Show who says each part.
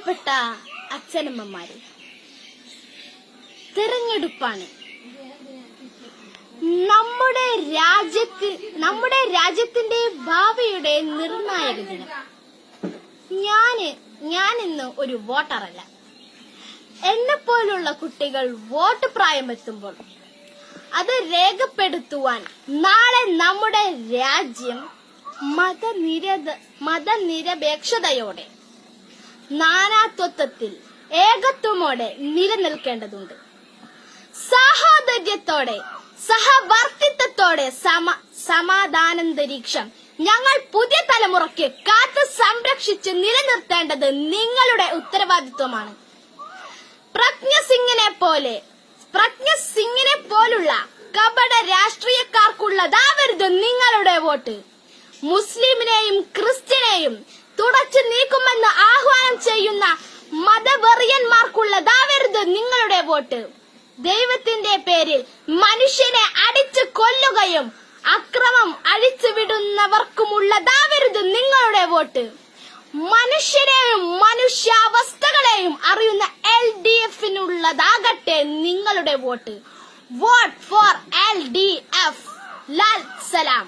Speaker 1: പ്രിയപ്പെട്ട അച്ഛനമ്മമാരെ, തെരഞ്ഞെടുപ്പാണ് നമ്മുടെ രാജ്യത്തിന്റെ ഭാവിയുടെ നിർണായക ദിനം. ഞാൻ ഇന്ന് ഒരു വോട്ടറല്ല. എന്നെപ്പോലുള്ള കുട്ടികൾ വോട്ട് പ്രായമെത്തുമ്പോൾ അത് രേഖപ്പെടുത്തുവാൻ നാളെ നമ്മുടെ രാജ്യം മതനിരപേക്ഷതയോടെ നാനാത്വത്തിൽ ഏകത്വമോടെ നിലനിൽക്കേണ്ടതുണ്ട്. സാഹോദര്യത്തോടെ സഹവർത്തിത്വത്തോടെ സമാധാനാന്തരീക്ഷം ഞങ്ങൾ പുതിയ തലമുറയ്ക്ക് കാത്തു സംരക്ഷിച്ച് നിലനിർത്തേണ്ടത് നിങ്ങളുടെ ഉത്തരവാദിത്വമാണ്. പ്രജ്ഞ സിംഗിനെ പോലുള്ള കപട രാഷ്ട്രീയക്കാർക്കുള്ളതാവരുത് നിങ്ങളുടെ വോട്ട്. മുസ്ലിമിനെയും ക്രിസ്ത്യനെയും തുടച്ചു നീക്കുമെന്ന് ആഹ്വാനം ചെയ്യുന്ന മതവെറിയന്മാർക്കുള്ളതാവരുത് നിങ്ങളുടെ വോട്ട്. ദൈവത്തിന്റെ പേരിൽ മനുഷ്യനെ അടിച്ചു കൊല്ലുകയും അക്രമം അഴിച്ചുവിടുന്നവർക്കുമുള്ളതാവരുത് നിങ്ങളുടെ വോട്ട്. മനുഷ്യരെയും മനുഷ്യാവസ്ഥകളെയും അറിയുന്ന LDF-നുള്ളതാകട്ടെ നിങ്ങളുടെ vote. Vote four LDF. Lal സലാം.